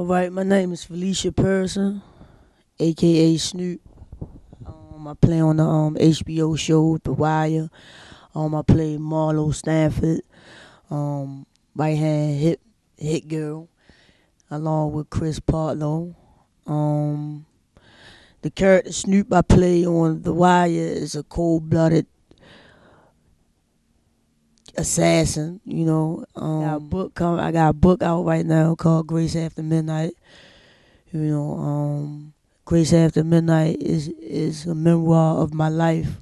All right, my name is Felicia Pearson, aka Snoop. I play on the HBO show The Wire. I play Marlo Stanford, um, right hand hit girl, along with Chris Partlow. Um, the character Snoop I play on The Wire is a cold-blooded assassin. I got a book out right now called Grace After Midnight. You know, Grace After Midnight is a memoir of my life,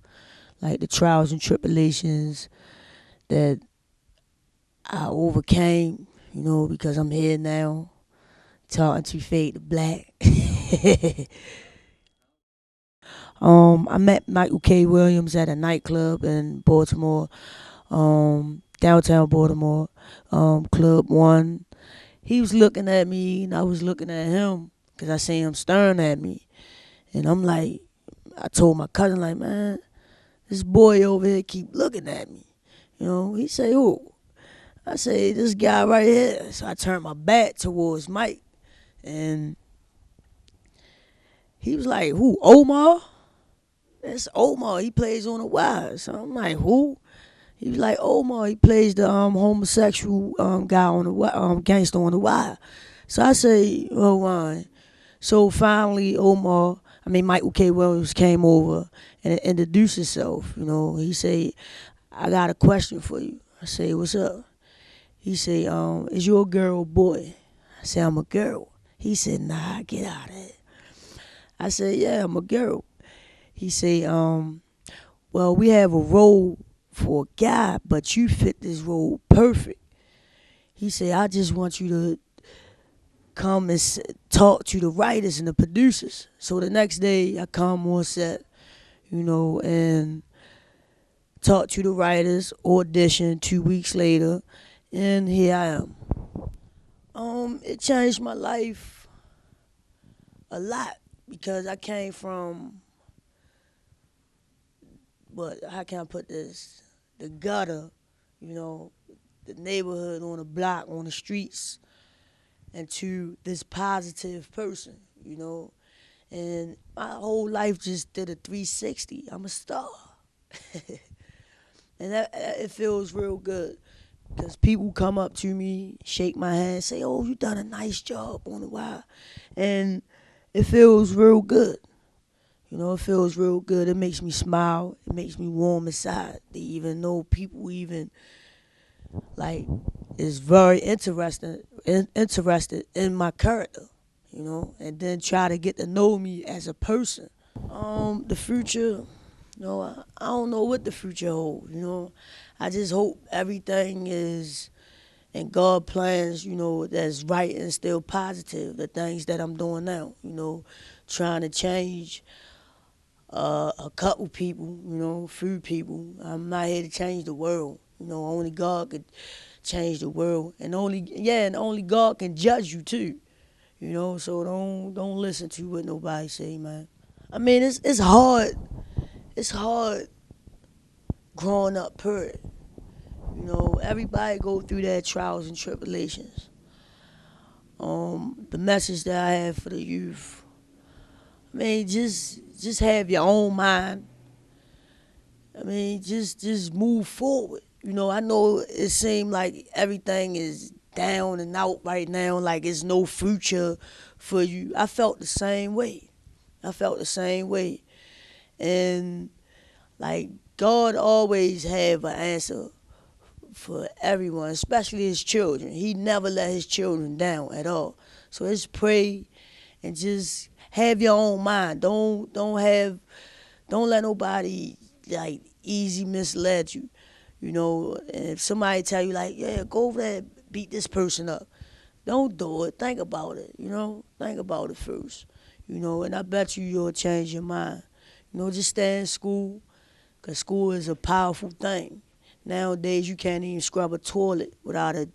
like the trials and tribulations that I overcame. Because I'm here now, talking to Fade to Black. I met Michael K. Williams at a nightclub in Baltimore, downtown Baltimore, Club One. He was looking at me, and I was looking at him, because I seen him staring at me. And I'm like, I told my cousin, like, man, this boy over here keep looking at me. He say, who? I say, this guy right here. So I turned my back towards Mike. And he was like, who, Omar? That's Omar. He plays on the wire. So I'm like, who? He was like, Omar. He plays the homosexual guy on the gangster on the wire. So I say, oh, fine. So finally, Michael K. Williams came over and introduced himself. He said, I got a question for you. I say, what's up? He say, is you a girl or boy? I say, I'm a girl. He said, nah, get out of it. I said, yeah, I'm a girl. He say, well, we have a role for a guy, but you fit this role perfect. He say, I just want you to come and talk to the writers and the producers. So the next day I come on set, and talk to the writers, audition 2 weeks later, and here I am. It changed my life a lot because I came from, how can I put this? The gutter, the neighborhood on the block, on the streets, and to this positive person, And my whole life just did a 360. I'm a star. And it feels real good because people come up to me, shake my hand, say, oh, you done a nice job on the wire. And it feels real good. It feels real good. It makes me smile. It makes me warm inside. They even know people even like is very interested in my character, and then try to get to know me as a person. The future, I don't know what the future holds, I just hope everything is in God plans, that's right and still positive. The things that I'm doing now, trying to change a couple people, few people. I'm not here to change the world. Only God could change the world, and only God can judge you too. So don't listen to what nobody say, man. I mean, it's hard. It's hard growing up, period. Everybody go through their trials and tribulations. The message that I have for the youth, just have your own mind. Just move forward. I know it seems like everything is down and out right now, like it's no future for you. I felt the same way. And like God always have an answer for everyone, especially his children. He never let his children down at all. So just pray and just have your own mind. Don't let nobody like easy mislead you. And if somebody tell you like, yeah, go over there and beat this person up, don't do it. Think about it. Think about it first. And I bet you'll change your mind. Just stay in school, because school is a powerful thing. Nowadays, you can't even scrub a toilet without a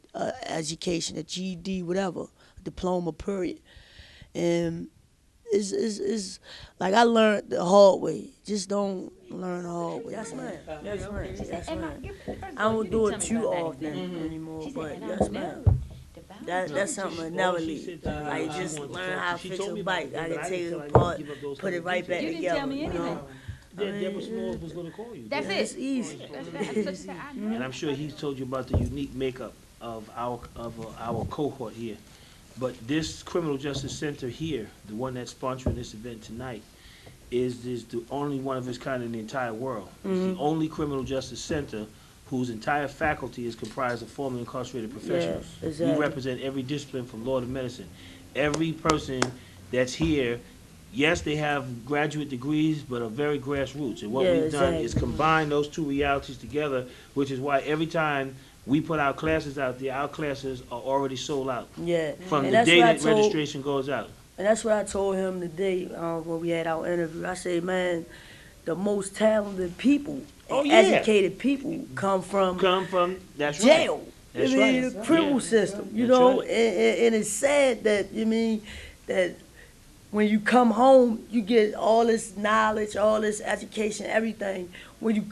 education, a GED, whatever, a diploma, period. And it's like I learned the hard way. Just don't learn the hard way. Yes, ma'am. Yes, ma'am. Yes, ma'am. I don't do it too often anymore, but yes, ma'am. That's something I never leave. Like just learn how to fix a bike. I can take it apart, put it right back together. You didn't tell me anything. Deborah Smalls was going to call you. That's it. It's easy. And I'm sure he's told you about the unique makeup of our cohort here. But this criminal justice center here, the one that's sponsoring this event tonight, is the only one of its kind in the entire world. It's the only criminal justice center whose entire faculty is comprised of formerly incarcerated professionals. Yeah, exactly. We represent every discipline from law to medicine. Every person that's here, yes, they have graduate degrees, but are very grassroots. And what we've done is combine those two realities together, which is why every time we put our classes out there, our classes are already sold out. Yeah. From the day that registration goes out. And that's what I told him today when we had our interview. I said, man, the most talented people, educated people come from that's jail. Right. That's the criminal system, you know. Right. And it's sad that, that when you come home, you get all this knowledge, all this education, everything. When you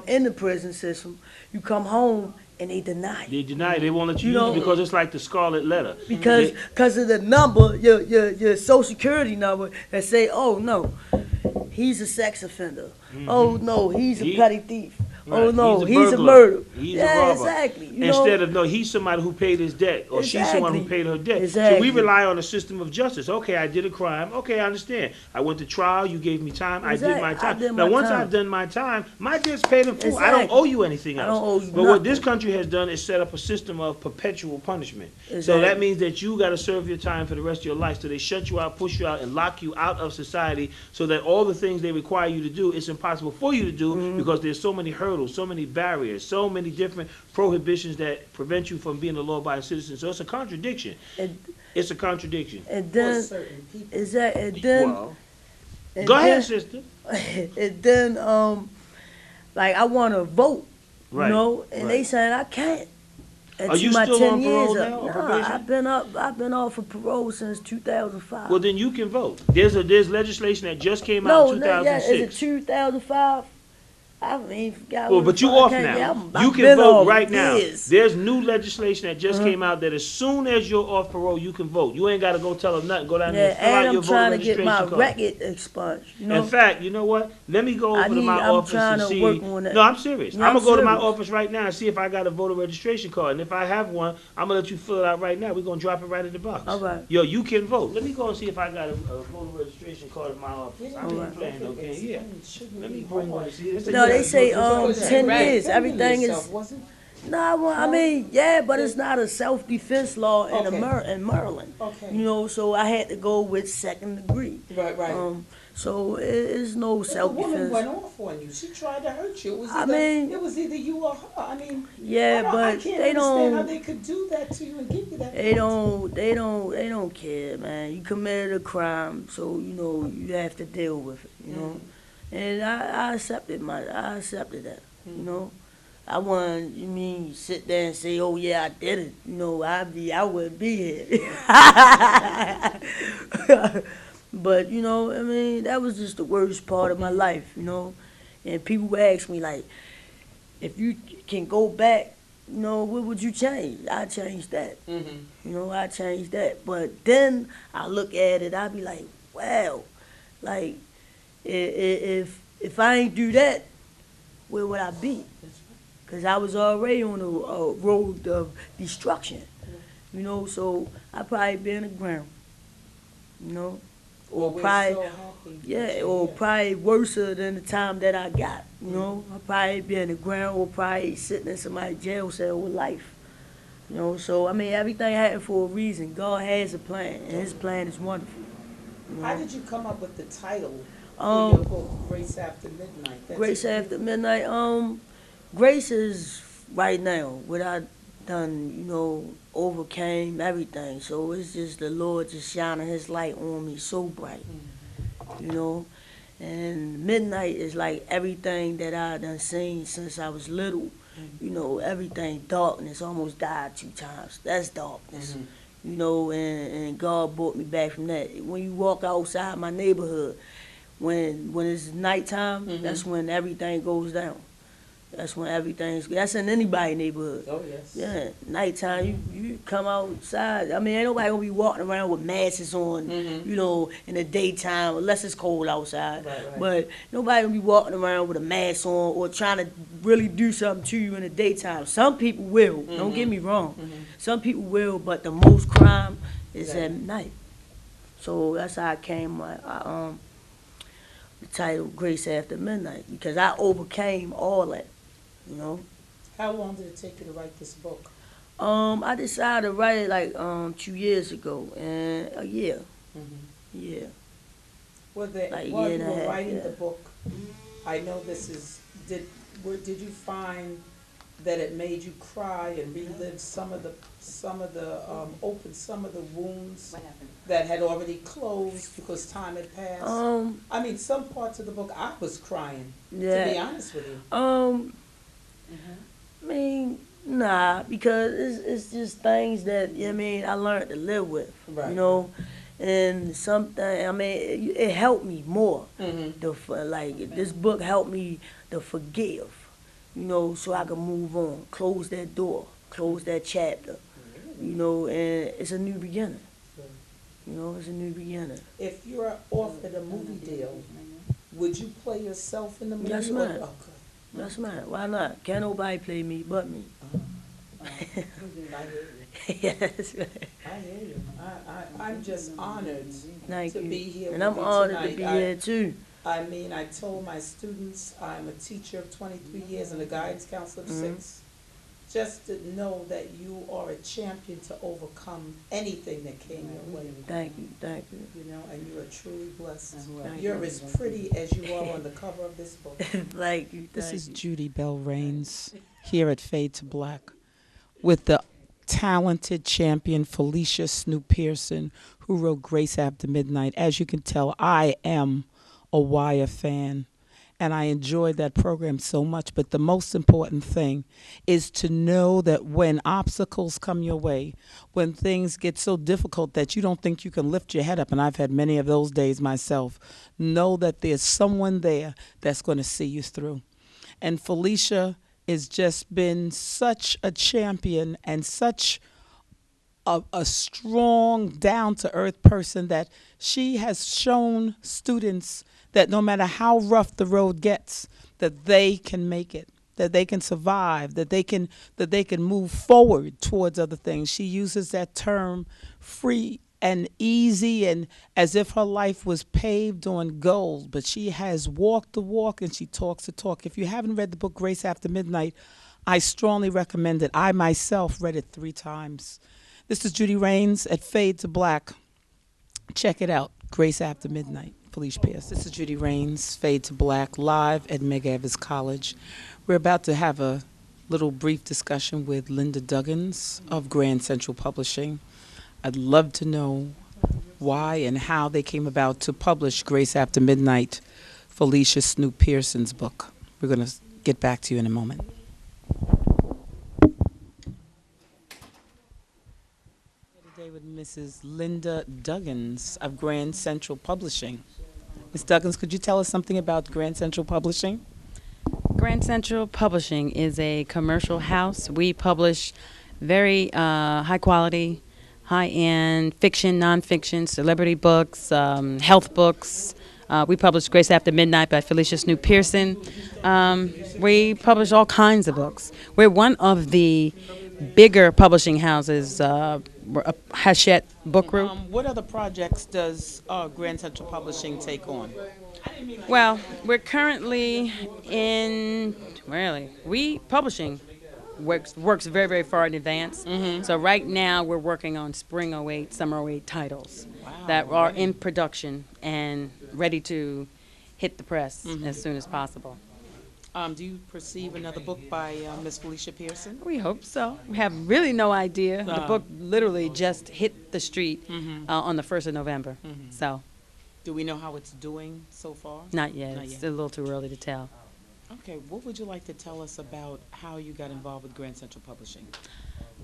in the prison system, you come home and they deny it. They deny it. They won't let you use it because it's like the scarlet letter. Because of the number, your social security number, that say, oh no, he's a sex offender. Oh no, he's a petty thief. Right. Oh no, he's a murderer. He's a robber. Exactly. Instead of no, he's somebody who paid his debt, or she's someone who paid her debt. So we rely on a system of justice. Okay, I did a crime. Okay, I understand. I went to trial. You gave me time. I did my time. Now, once I've done my time, my debt's paid in full. I don't owe you anything else. I don't owe you but what this country has done is set up a system of perpetual punishment. So that means that you got to serve your time for the rest of your life. So they shut you out, push you out, and lock you out of society. So that all the things they require you to do, it's impossible for you to do because there's so many hurdles, so many barriers, so many different prohibitions that prevent you from being a law-abiding citizen. So it's a contradiction. It's a contradiction. And then, go ahead, sister. And then, like, I want to vote, you know, and they saying I can't. Are you still on parole now? I've been off of parole since 2005. Well, then you can vote. There's legislation that just came out in 2006. Is it 2005? I mean, but you off now. You can vote right now. There's new legislation that just came out that as soon as you're off parole, you can vote. You ain't got to go tell them nothing. Go down there and fill out your voter registration card. And I'm trying to get my record expunged. You know? In fact, you know what? Let me go over to my office and see. No, I'm serious. I'm going to go to my office right now and see if I got a voter registration card. And if I have one, I'm going to let you fill it out right now. We're going to drop it right in the box. All right. Yo, you can vote. Let me go and see if I got a voter registration card in my office. I'm playing, okay? Yeah. Let me bring one. No, they say 10 years. Everything is. No, I mean, but it's not a self-defense law in Maryland. Okay. You know, so I had to go with second degree. Right. So it's no self-defense. The woman went off on you. She tried to hurt you. It was either you or her. I mean, but they don't. How they could do that to you and give you that. They don't care, man. You committed a crime, so you know you have to deal with it. You know, and I accepted that. You know, I wouldn't. You mean you sit there and say, "Oh yeah, I did it." You know, I wouldn't be here. But you know, I mean, that was just the worst part of my life. You know, and people would ask me like, if you can go back, you know, what would you change? I change that. You know, I change that. But then I look at it, I be like, wow, like if I ain't do that, where would I be? Because I was already on a road of destruction, you know, so I'd probably be in the ground, you know, or probably worse than the time that I got, you know. I'd probably be in the ground or probably sitting in somebody's jail cell with life, you know. So, I mean, everything happened for a reason. God has a plan, and his plan is wonderful. You know? How did you come up with the title? Your book, Grace After Midnight. Grace After Midnight. Grace is right now what I done, you know, overcame everything. So it's just the Lord just shining his light on me so bright, you know. And midnight is like everything that I done seen since I was little. You know, everything darkness almost died 2 times. That's darkness. You know, and God brought me back from that. When you walk outside my neighborhood, when it's nighttime, that's when everything goes down. That's when everything's. That's in anybody's neighborhood. Oh, yes. Yeah, nighttime, you come outside. I mean, ain't nobody gonna be walking around with masks on, you know, in the daytime, unless it's cold outside. Right. But nobody gonna be walking around with a mask on or trying to really do something to you in the daytime. Some people will, don't get me wrong. Some people will, but the most crime is at night. So that's how I came, the title Grace After Midnight, because I overcame all that, you know. How long did it take you to write this book? I decided to write it like 2 years ago, and a year. Yeah. While you were writing the book, I know this is, did you find that it made you cry and relive some of the wounds that had already closed because time had passed? I mean, some parts of the book I was crying, to be honest with you. I mean, nah, because it's just things that, you know what I mean, I learned to live with, you know, and something, I mean, it helped me more. Like, this book helped me to forgive, you know, so I can move on, close that door, close that chapter, you know, and it's a new beginning. You know, it's a new beginning. If you're offered a movie deal, would you play yourself in the movie? Yes, ma'am. That's mine. Why not? Can't nobody play me but me. I hear you. Yes. I hear you. I'm just honored Thank to you. be here And with I'm you honored tonight. to be here too. I mean, I told my students I'm a teacher of 23 years and a guidance counselor of 6. Just to know that you are a champion to overcome anything that came your way. Thank you. You know, and you are truly blessed. Thank You're as pretty as you are on the cover of this book. Thank you. This is Judi Raines here at Fade to Black with the talented champion Felicia Snoop Pearson, who wrote Grace After Midnight. As you can tell, I am a Wire fan, and I enjoyed that program so much. But the most important thing is to know that when obstacles come your way, when things get so difficult that you don't think you can lift your head up, and I've had many of those days myself, know that there's someone there that's going to see you through. And Felicia has just been such a champion and such a strong, down-to-earth person that she has shown students that no matter how rough the road gets, that they can make it, that they can survive, that they can move forward towards other things. She uses that term free and easy and as if her life was paved on gold, but she has walked the walk and she talks the talk. If you haven't read the book Grace After Midnight, I strongly recommend it. I myself read it 3 times. This is Judi Raines at Fade to Black. Check it out, Grace After Midnight. Felicia Pearson. This is Judi Raines, Fade to Black, live at Medgar College. We're about to have a little brief discussion with Linda Duggins of Grand Central Publishing. I'd love to know why and how they came about to publish Grace After Midnight, Felicia Snoop Pearson's book. We're going to get back to you in a moment. Today with Mrs. Linda Duggins of Grand Central Publishing. Ms. Duggins, could you tell us something about Grand Central Publishing? Grand Central Publishing is a commercial house. We publish very high quality, high-end fiction, nonfiction, celebrity books, health books. We publish Grace After Midnight by Felicia Snoop Pearson. We publish all kinds of books. We're one of the bigger publishing houses, Hachette Book Group. What other projects does Grand Central Publishing take on? Well, we're currently in, publishing works very, very far in advance. So right now we're working on Spring '08, Summer '08 titles that are in production and ready to hit the press as soon as possible. Do you perceive another book by Miss Felicia Pearson? We hope so. We have really no idea. The book literally just hit the street on the 1st of November. So. Do we know how it's doing so far? Not yet. It's a little too early to tell. Okay. What would you like to tell us about how you got involved with Grand Central Publishing?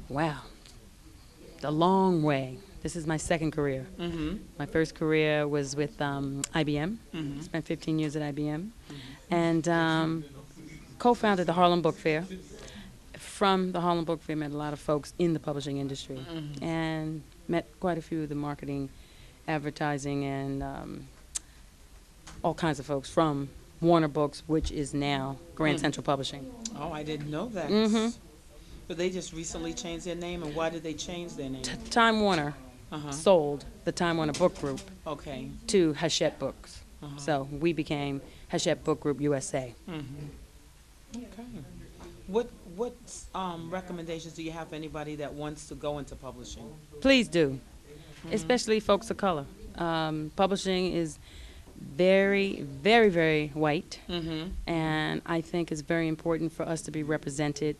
Wow. The long way. This is my second career. My first career was with IBM. Spent 15 years at IBM. And co-founded the Harlem Book Fair. From the Harlem Book Fair, met a lot of folks in the publishing industry, and met quite a few of the marketing, advertising, and all kinds of folks from Warner Books, which is now Grand Central Publishing. Oh, I didn't know that. But they just recently changed their name, and why did they change their name? Time Warner sold the Time Warner Book Group Okay. to Hachette Books. So we became Hachette Book Group USA. Okay. What recommendations do you have for anybody that wants to go into publishing? Please do, especially folks of color. Publishing is very, very, very white, and I think it's very important for us to be represented,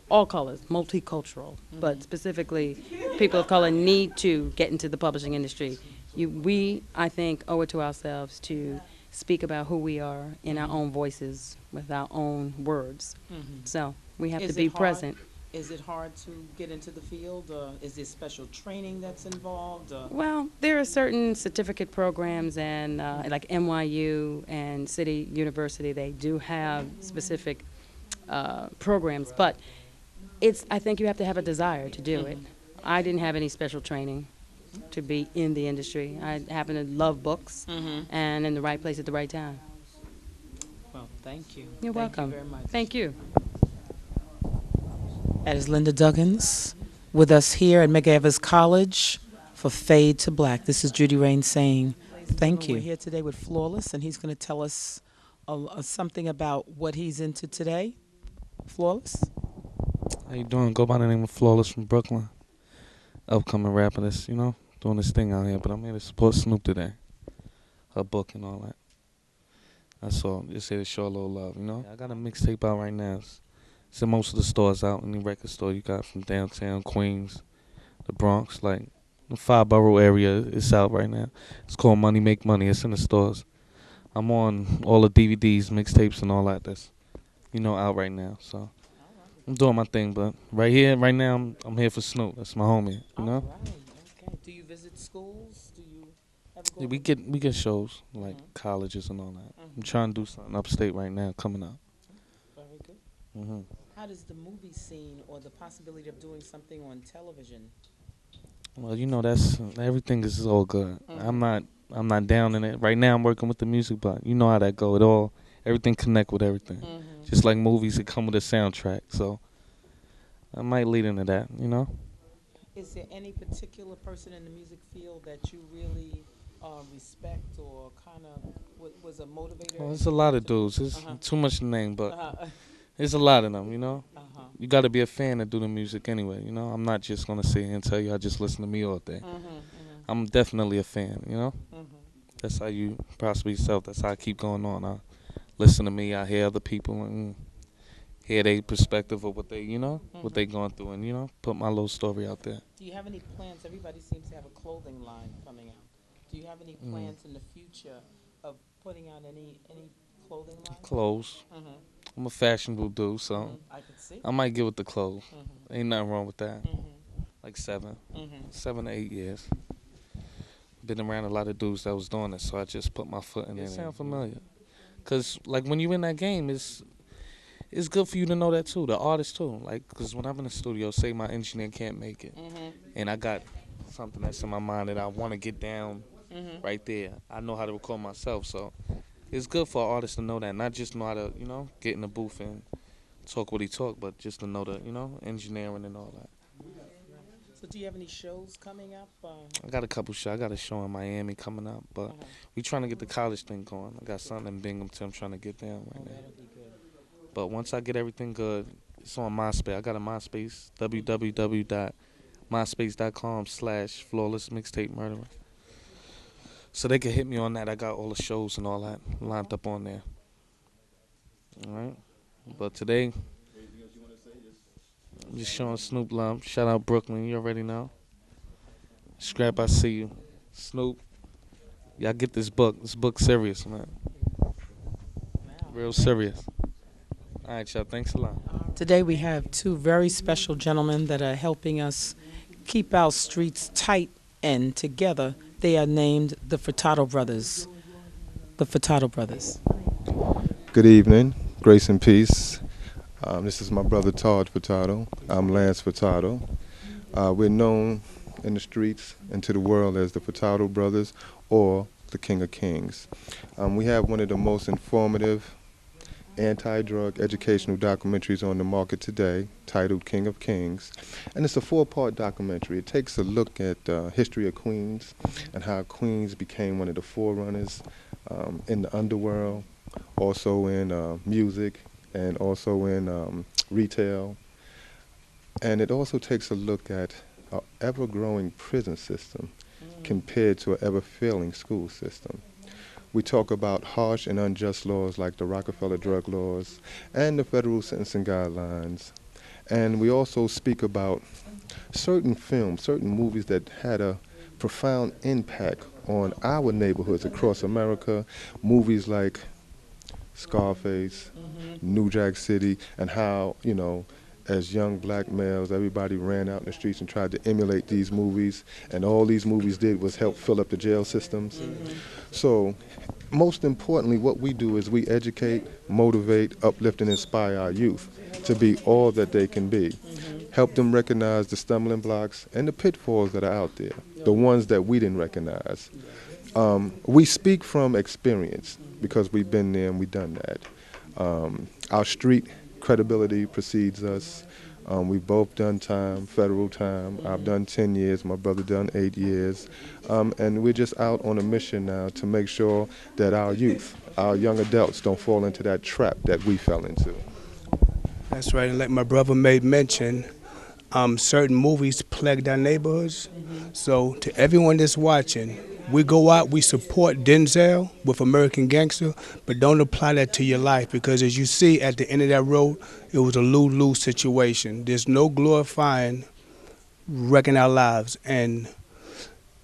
all colors, multicultural, but specifically people of color need to get into the publishing industry. We, I think, owe it to ourselves to speak about who we are in our own voices with our own words. So we have to be present. Is it hard to get into the field? Is there special training that's involved? Well, there are certain certificate programs, and like NYU and City University, they do have specific programs, but I think you have to have a desire to do it. I didn't have any special training to be in the industry. I happen to love books and in the right place at the right time. Well, thank you. You're welcome. Thank you very much. Thank you. That is Linda Duggins with us here at McEvers College for Fade to Black. This is Judi Raines saying thank you. We're here today with Flawless, and he's going to tell us something about what he's into today. Flawless? How you doing? Go by the name of Flawless from Brooklyn. Upcoming rapper that's, doing this thing out here. But I'm here to support Snoop today. Her book and all that. That's all. Just here to show a little love, I got a mixtape out right now. It's in most of the stores out, any record store you got from downtown, Queens, the Bronx, like the 5-borough area. It's out right now. It's called Money Make Money. It's in the stores. I'm on all the DVDs, mixtapes, and all that that's, out right now. So I'm doing my thing, but right here, right now, I'm here for Snoop. That's my homie, All right. Okay. Do you visit schools? Do you ever go? Yeah, we get shows, like colleges and all that. I'm trying to do something upstate right now coming up. Very good. How does the movie scene or the possibility of doing something on television? Well, that's everything is all good. I'm not down in it. Right now I'm working with the music, but you know how that go. Everything connect with everything. Just like movies, it come with a soundtrack. So I might lead into that, Is there any particular person in the music field that you really respect or kind of was a motivator? Well, there's a lot of dudes. It's too much to name, but there's a lot of them, You got to be a fan to do the music anyway, I'm not just going to sit here and tell you I just listen to me all day. I'm definitely a fan, That's how you prosper yourself. That's how I keep going on. I listen to me. I hear other people and hear their perspective of what they, what they going through and, put my little story out there. Do you have any plans? Everybody seems to have a clothing line coming out. Do you have any plans in the future of putting out any clothing line? Clothes. I'm a fashionable dude, so I could see. I might get with the clothes. Ain't nothing wrong with that. Like 7 to 8 years. Been around a lot of dudes that was doing it, so I just put my foot in it. It sound familiar. Because, like, when you're in that game, it's good for you to know that, too, the artist, too. Like, because when I'm in the studio, say my engineer can't make it, and I got something that's in my mind that I want to get down right there. I know how to record myself, so it's good for an artist to know that, not just know how to, get in the booth and talk what he talk, but just to know the, engineering and all that. So do you have any shows coming up? I got a couple shows. I got a show in Miami coming up, but we trying to get the college thing going. I got something in Binghamton I'm trying to get down right now. That'll be good. But once I get everything good, it's on MySpace. I got a MySpace, www.myspace.com/flawlessmixtape-murderer. So they can hit me on that. I got all the shows and all that lined up on there. All right. But today, I'm just showing Snoop love. Shout out Brooklyn. You already know. Scrap, I see you. Snoop, y'all get this book. This book's serious, man. Real serious. All right, y'all. Thanks a lot. Today we have two very special gentlemen that are helping us keep our streets tight and together. They are named the Furtado Brothers. The Furtado Brothers. Good evening. Grace and peace. This is my brother Todd Furtado. I'm Lance Furtado. We're known in the streets and to the world as the Furtado Brothers or the King of Kings. We have one of the most informative anti-drug educational documentaries on the market today, titled King of Kings. And it's a 4-part documentary. It takes a look at the history of Queens and how Queens became one of the forerunners in the underworld, also in music, and also in retail. And it also takes a look at an ever-growing prison system compared to an ever-failing school system. We talk about harsh and unjust laws like the Rockefeller drug laws and the federal sentencing guidelines. And we also speak about certain films, certain movies that had a profound impact on our neighborhoods across America. Movies like Scarface, New Jack City, and how, you know, as young black males, everybody ran out in the streets and tried to emulate these movies, and all these movies did was help fill up the jail systems. So, most importantly, what we do is we educate, motivate, uplift, and inspire our youth to be all that they can be. Help them recognize the stumbling blocks and the pitfalls that are out there, the ones that we didn't recognize. We speak from experience because we've been there and we've done that. Our street credibility precedes us. We've both done time, federal time. I've done 10 years, my brother done 8 years. And we're just out on a mission now to make sure that our youth, our young adults don't fall into that trap that we fell into. That's right, and like my brother made mention, certain movies plagued our neighborhoods. So to everyone that's watching, we go out, we support Denzel with American Gangster, but don't apply that to your life, because as you see at the end of that road, it was a lose-lose situation. There's no glorifying wrecking our lives, and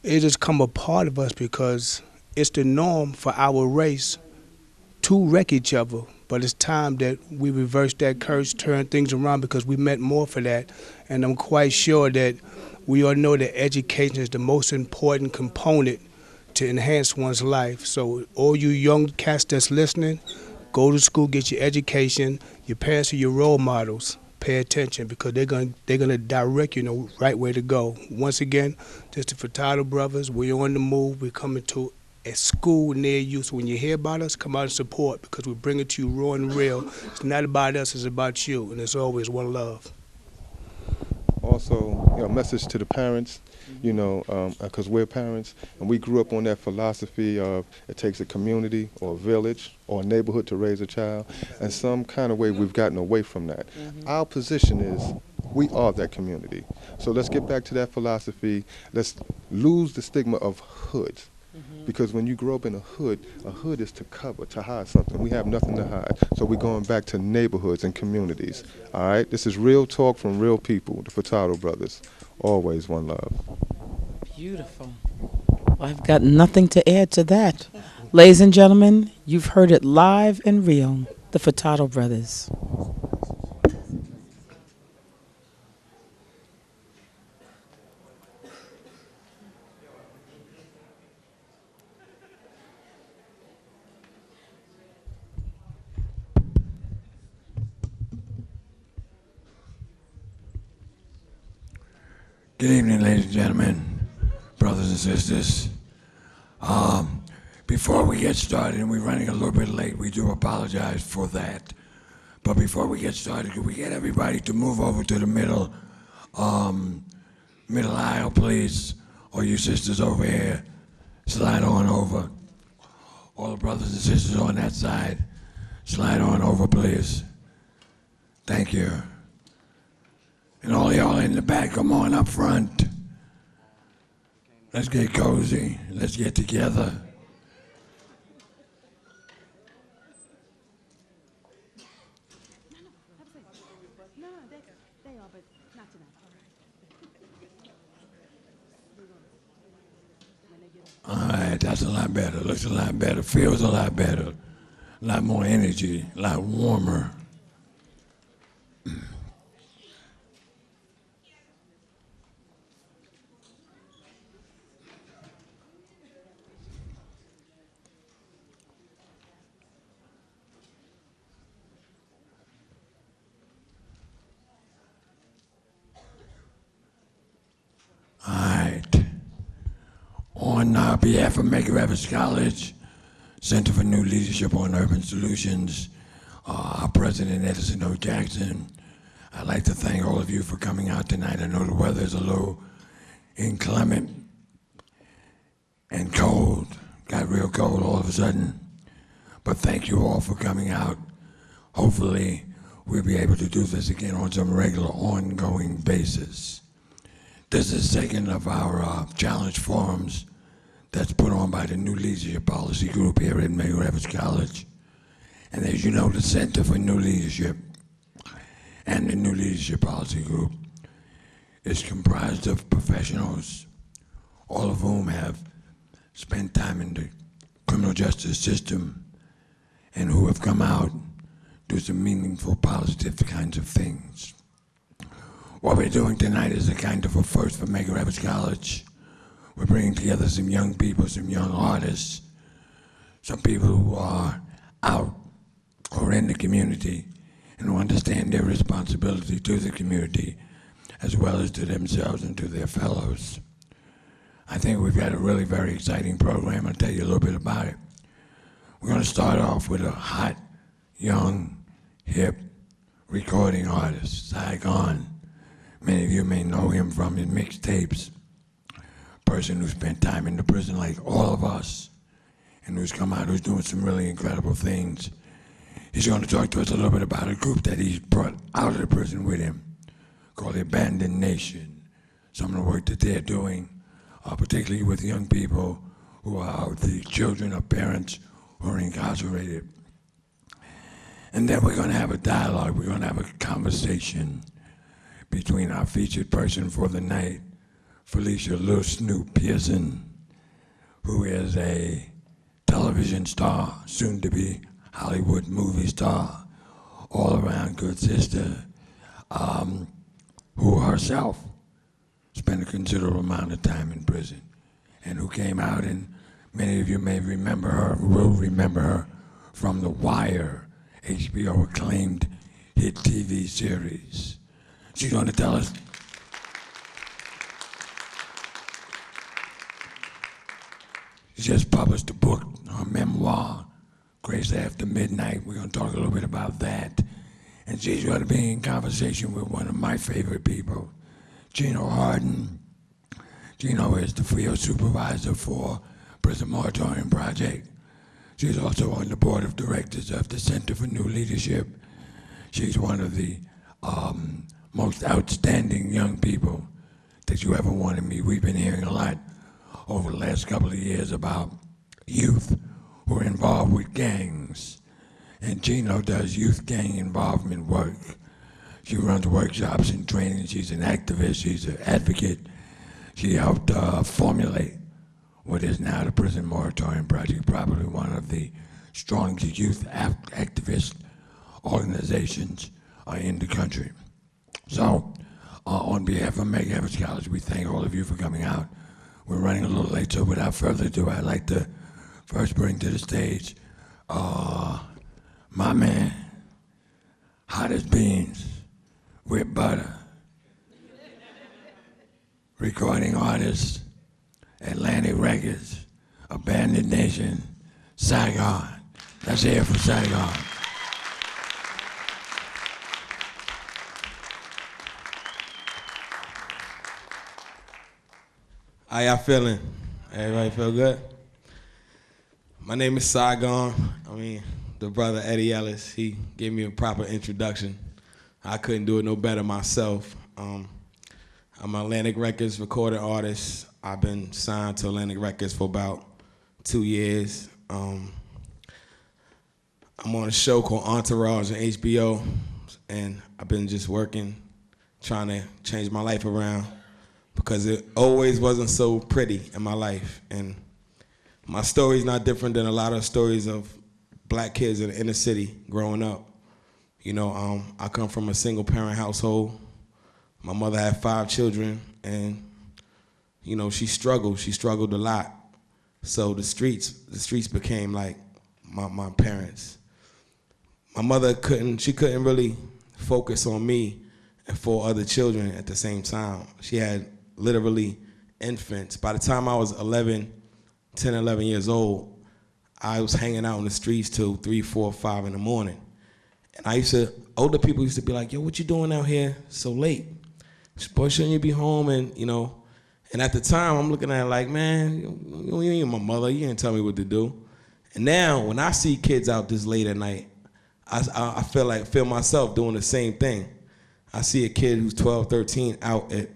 it has come a part of us because it's the norm for our race to wreck each other. But it's time that we reverse that curse, turn things around, because we meant more for that. And I'm quite sure that we all know that education is the most important component to enhance one's life. So all you young cats that's listening, go to school, get your education. Your parents are your role models. Pay attention, because they're gonna direct you in the right way to go. Once again, this is the Furtado Brothers. We're on the move. We're coming to a school near you. So when you hear about us, come out and support, because we bring it to you raw and real. It's not about us, it's about you, and it's always one love. Also, you know, message to the parents, you know, because we're parents, and we grew up on that philosophy of it takes a community or a village or a neighborhood to raise a child, and some kind of way we've gotten away from that. Our position is we are that community. So let's get back to that philosophy. Let's lose the stigma of hoods. Because when you grow up in a hood is to cover, to hide something. We have nothing to hide. So we're going back to neighborhoods and communities. All right? This is real talk from real people, the Furtado Brothers. Always one love. Beautiful. Well, I've got nothing to add to that. Ladies and gentlemen, you've heard it live and real. The Furtado Brothers. Good evening, ladies and gentlemen, brothers and sisters. Before we get started, and we're running a little bit late, we do apologize for that. But before we get started, could we get everybody to move over to the middle aisle, please? Or you sisters over here, slide on over. All the brothers and sisters on that side, slide on over, please. Thank you. And all y'all in the back, come on up front. Let's get cozy. Let's get together. All right, that's a lot better. Looks a lot better. Feels a lot better. A lot more energy. A lot warmer. On behalf of Medgar Evers College, Center for New Leadership on Urban Solutions, our president, Edison O. Jackson, I'd like to thank all of you for coming out tonight. I know the weather is a little inclement and cold, got real cold all of a sudden, but thank you all for coming out. Hopefully, we'll be able to do this again on some regular, ongoing basis. This is the second of our challenge forums that's put on by the New Leadership Policy Group here at Medgar Evers College. And as you know, the Center for New Leadership and the New Leadership Policy Group is comprised of professionals, all of whom have spent time in the criminal justice system and who have come out do some meaningful, positive kinds of things. What we're doing tonight is a kind of a first for Medgar Evers College. We're bringing together some young people, some young artists, some people who are out or in the community and who understand their responsibility to the community as well as to themselves and to their fellows. I think we've got a really very exciting program. I'll tell you a little bit about it. We're going to start off with a hot, young, hip recording artist, Saigon. Many of you may know him from his mixtapes. Person who spent time in the prison like all of us and who's come out, who's doing some really incredible things. He's going to talk to us a little bit about a group that he's brought out of the prison with him called the Abandoned Nation. Some of the work that they're doing, particularly with young people who are the children of parents who are incarcerated. And then we're going to have a dialogue, we're going to have a conversation between our featured person for the night, Felicia Snoop Pearson, who is a television star, soon to be Hollywood movie star, all around good sister, who herself spent a considerable amount of time in prison and who came out, and many of you may remember her, will remember her from The Wire, HBO acclaimed hit TV series. She's going to tell us she just published a book, her memoir, Grace After Midnight. We're going to talk a little bit about that. And she's going to be in conversation with one of my favorite people, Gino Harden. Gino is the field supervisor for Prison Moratorium Project. She's also on the board of directors of the Center for New Leadership. She's one of the most outstanding young people that you ever want to meet. We've been hearing a lot over the last couple of years about youth who are involved with gangs. And Gino does youth gang involvement work. She runs workshops and training. She's an activist. She's an advocate. She helped formulate what is now the Prison Moratorium Project, probably one of the strongest youth activist organizations in the country. So, on behalf of Medgar Evers College, we thank all of you for coming out. We're running a little late, so without further ado, I'd like to first bring to the stage my man, hot as beans with butter, recording artist, Atlantic Records, Abandoned Nation, Saigon. Let's hear it for Saigon. How y'all feeling? Everybody feel good? My name is Saigon. The brother Eddie Ellis, he gave me a proper introduction. I couldn't do it no better myself. I'm an Atlantic Records recording artist. I've been signed to Atlantic Records for about 2 years. I'm on a show called Entourage on HBO, and I've been just working, trying to change my life around because it always wasn't so pretty in my life. And my story's not different than a lot of stories of black kids in the inner city growing up. You know, I come from a single parent household. My mother had 5 children, and you know, she struggled a lot. So the streets became like my parents. My mother couldn't really focus on me and 4 other children at the same time. She had literally infants. By the time I was 11, 10, 11 years old, I was hanging out in the streets till 3, 4, 5 in the morning. And older people used to be like, yo, what you doing out here so late? Boy, shouldn't you be home? And, and at the time, I'm looking at it like, man, you ain't my mother. You didn't tell me what to do. And now, when I see kids out this late at night, I feel myself doing the same thing. I see a kid who's 12, 13 out at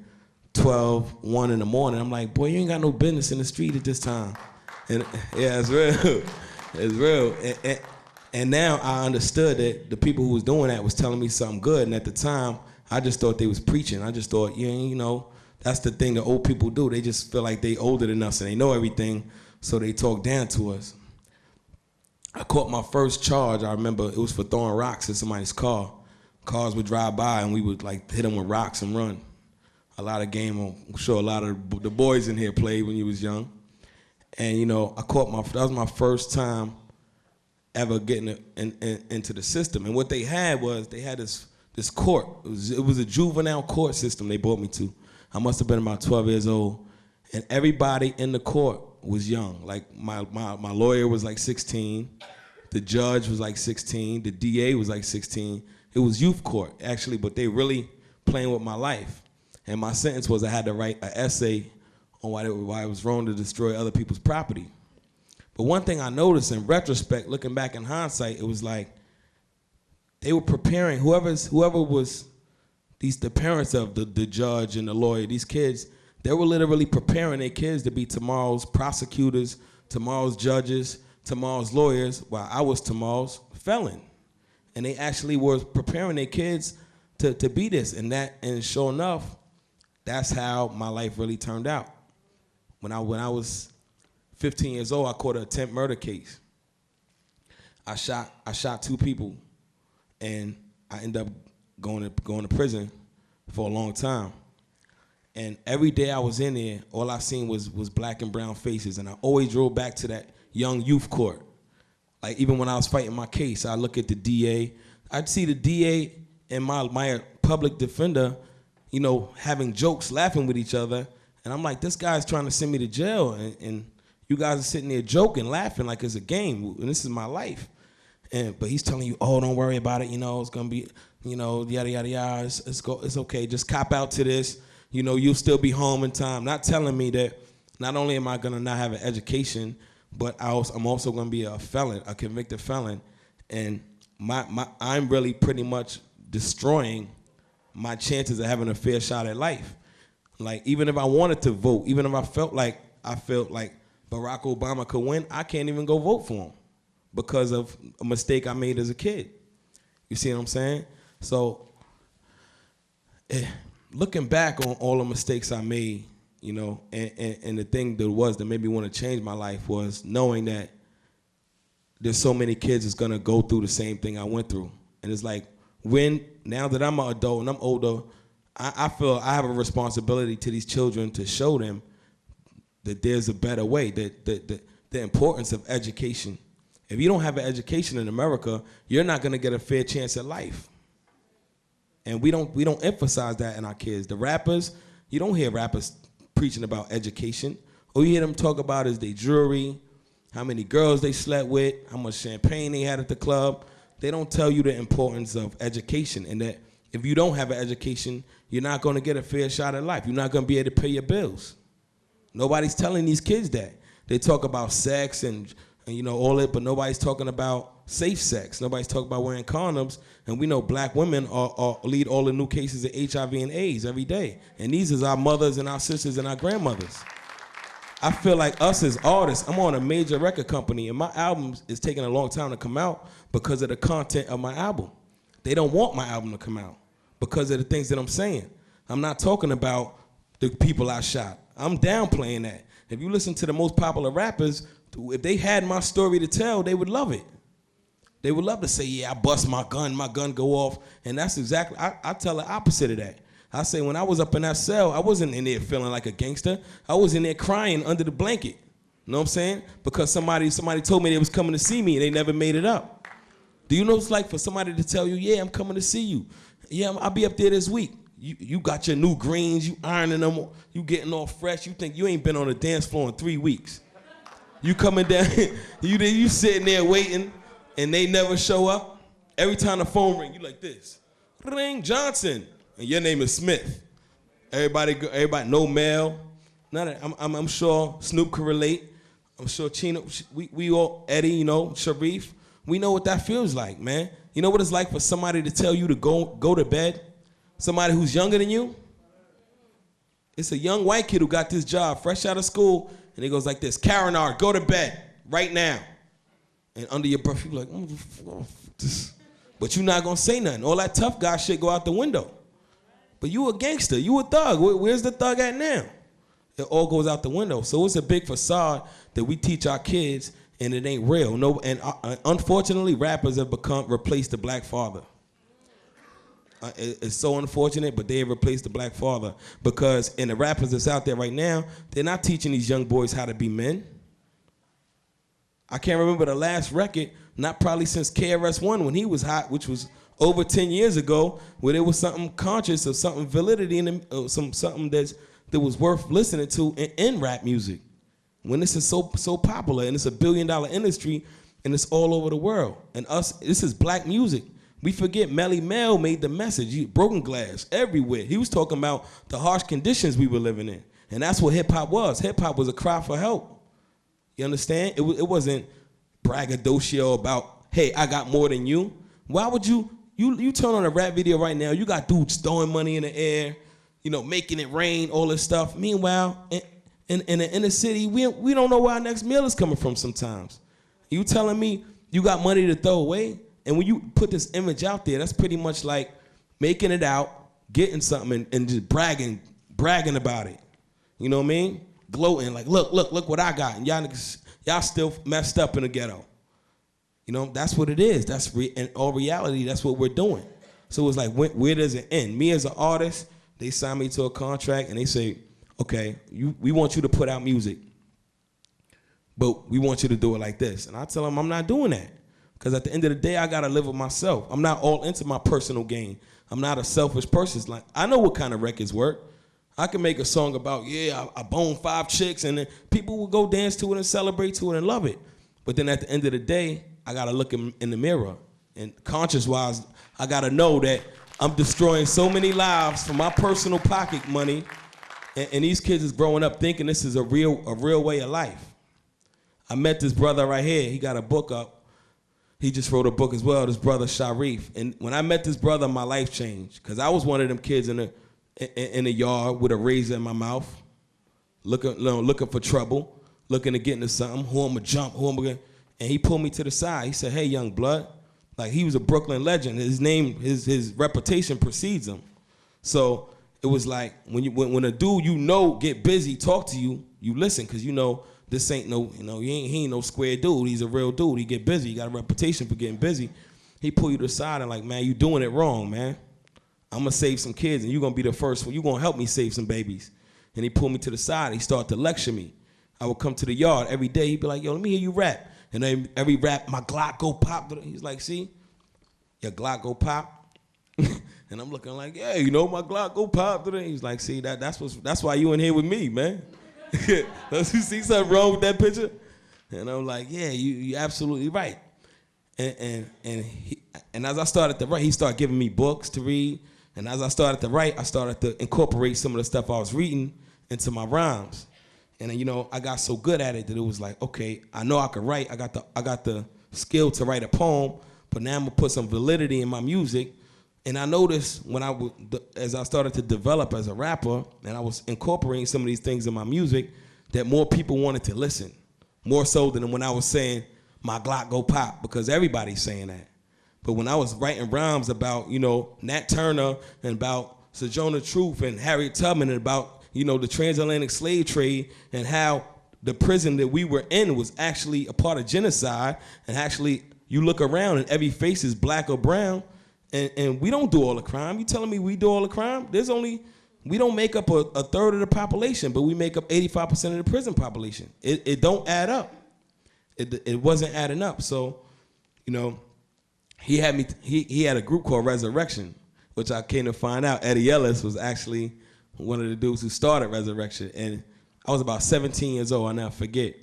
12, 1 in the morning. I'm like, boy, you ain't got no business in the street at this time. And yeah, it's real. It's real. And now I understood that the people who was doing that was telling me something good. And at the time, I just thought they was preaching. I just thought, that's the thing that old people do. They just feel like they older than us and they know everything, so they talk down to us. I caught my first charge. I remember it was for throwing rocks at somebody's car. Cars would drive by and we would like hit them with rocks and run. A lot of game, I'm sure a lot of the boys in here played when you was young. And that was my first time ever getting into the system. And what they had this court. It was a juvenile court system they brought me to. I must have been about 12 years old. And everybody in the court was young. Like my lawyer was like 16. The judge was like 16. The DA was like 16. It was youth court, actually, but they really playing with my life. And my sentence was I had to write an essay on why it was wrong to destroy other people's property. But one thing I noticed in retrospect, looking back in hindsight, it was like they were preparing, whoever was the parents of the judge and the lawyer, these kids, they were literally preparing their kids to be tomorrow's prosecutors, tomorrow's judges, tomorrow's lawyers, while I was tomorrow's felon. And they actually were preparing their kids to be this. And sure enough, that's how my life really turned out. When I was 15 years old, I caught an attempt murder case. I shot 2 people, and I ended up going to prison for a long time. And every day I was in there, all I seen was black and brown faces, and I always drove back to that young youth court. Like even when I was fighting my case, I look at the DA. I'd see the DA and my public defender, having jokes, laughing with each other, and I'm like, this guy's trying to send me to jail, and you guys are sitting there joking, laughing like it's a game, and this is my life. But he's telling you, oh, don't worry about it, it's gonna be, yada yada yada. It's okay. Just cop out to this. You'll still be home in time. Not telling me that not only am I gonna not have an education, but I'm also gonna be a felon, a convicted felon, and I'm really pretty much destroying my chances of having a fair shot at life. Like even if I wanted to vote, even if I felt like Barack Obama could win, I can't even go vote for him because of a mistake I made as a kid. You see what I'm saying? So looking back on all the mistakes I made, and the thing that made me want to change my life was knowing that there's so many kids that's gonna go through the same thing I went through. And it's like, now that I'm an adult and I'm older, I feel I have a responsibility to these children to show them that there's a better way, that the importance of education. If you don't have an education in America, you're not gonna get a fair chance at life. And we don't emphasize that in our kids. The rappers, you don't hear rappers preaching about education. All you hear them talk about is their jewelry, how many girls they slept with, how much champagne they had at the club. They don't tell you the importance of education, and that if you don't have an education, you're not gonna get a fair shot at life. You're not gonna be able to pay your bills. Nobody's telling these kids that. They talk about sex and all that, but nobody's talking about safe sex. Nobody's talking about wearing condoms. And we know black women lead all the new cases of HIV and AIDS every day. And these is our mothers and our sisters and our grandmothers. I feel like us as artists, I'm on a major record company, and my album is taking a long time to come out because of the content of my album. They don't want my album to come out because of the things that I'm saying. I'm not talking about the people I shot. I'm downplaying that. If you listen to the most popular rappers, if they had my story to tell, they would love it. They would love to say, yeah, I bust my gun go off. And that's exactly, I tell the opposite of that. I say when I was up in that cell, I wasn't in there feeling like a gangster. I was in there crying under the blanket. You know what I'm saying? Because somebody told me they was coming to see me and they never made it up. Do you know what it's like for somebody to tell you, yeah, I'm coming to see you. Yeah, I'll be up there this week. You got your new greens, you ironing them, you getting all fresh. You think you ain't been on a dance floor in 3 weeks. You coming down, you sitting there waiting, and they never show up. Every time the phone ring, you like this. Ring Johnson, and your name is Smith. Everybody, no mail. None of, I'm sure Snoop can relate. I'm sure Chino, we all, Eddie, you know, Sharif. We know what that feels like, man. You know what it's like for somebody to tell you to go to bed? Somebody who's younger than you? It's a young white kid who got this job, fresh out of school, and he goes like this, Karenar, go to bed right now. And under your breath, you're like, but you're not gonna say nothing. All that tough guy shit go out the window. But you a gangster, you a thug. Where's the thug at now? It all goes out the window. So it's a big facade that we teach our kids, and it ain't real. No, and unfortunately, rappers have replaced the black father. It's so unfortunate, but they have replaced the black father because in the rappers that's out there right now, they're not teaching these young boys how to be men. I can't remember the last record, not probably since KRS-One when he was hot, which was over 10 years ago, where there was something conscious or something validity in something that was worth listening to in rap music. When this is so popular and it's $1 billion industry and it's all over the world. And this is black music. We forget Melly Mel made the message, broken glass everywhere. He was talking about the harsh conditions we were living in. And that's what hip hop was. Hip hop was a cry for help. You understand? It wasn't braggadocio about, hey, I got more than you. Why would you turn on a rap video right now, you got dudes throwing money in the air, you know, making it rain, all this stuff. Meanwhile, in the inner city, we don't know where our next meal is coming from sometimes. You telling me you got money to throw away? And when you put this image out there, that's pretty much like making it out, getting something, and just bragging about it. You know what I mean? Gloating, like, look what I got. And y'all still messed up in the ghetto. You know, that's what it is. In all reality, that's what we're doing. So it's like, where does it end? Me as an artist, they sign me to a contract and they say, okay, we want you to put out music, but we want you to do it like this. And I tell them I'm not doing that. Because at the end of the day, I got to live with myself. I'm not all into my personal gain. I'm not a selfish person. It's like, I know what kind of records work. I can make a song about, yeah, I boned 5 chicks, and then people will go dance to it and celebrate to it and love it. But then at the end of the day, I got to look in the mirror. And conscious-wise, I got to know that I'm destroying so many lives for my personal pocket money, and these kids is growing up thinking this is a real way of life. I met this brother right here. He got a book up. He just wrote a book as well, this brother Sharif. And when I met this brother, my life changed. Because I was one of them kids in the yard with a razor in my mouth, looking for trouble, looking to get into something, who I'm going to jump, who I'm going to... And he pulled me to the side. He said, hey, young blood. Like, he was a Brooklyn legend. His name, his reputation precedes him. So it was like, when a dude you know get busy, talk to you, you listen, because you know, this ain't no, he ain't no square dude. He's a real dude. He get busy. He got a reputation for getting busy. He pull you to the side and like, man, you doing it wrong, man. I'm going to save some kids, and you're going to be the first one. You're going to help me save some babies. And he pulled me to the side. He started to lecture me. I would come to the yard every day. He'd be like, yo, let me hear you rap. And then every rap, my Glock go pop. He's like, see, your Glock go pop. And I'm looking like, yeah, you know, my Glock go pop. He's like, see, that's why you in here with me, man. Don't you see something wrong with that picture? And I'm like, yeah, you absolutely right. And as I started to write, he started giving me books to read. And as I started to write, I started to incorporate some of the stuff I was reading into my rhymes. And you know, I got so good at it that it was like, okay, I know I could write. I got the skill to write a poem, but now I'm gonna put some validity in my music. And I noticed as I started to develop as a rapper, and I was incorporating some of these things in my music, that more people wanted to listen, more so than when I was saying my Glock go pop, because everybody's saying that. But when I was writing rhymes about, you know, Nat Turner and about Sojourner Truth and Harriet Tubman and about, you know, the transatlantic slave trade and how the prison that we were in was actually a part of genocide, and actually you look around and every face is black or brown. And we don't do all the crime. You telling me we do all the crime? We don't make up a third of the population, but we make up 85% of the prison population. It don't add up. It wasn't adding up. So, you know, he had a group called Resurrection, which I came to find out Eddie Ellis was actually one of the dudes who started Resurrection. And I was about 17 years old, I'll never forget.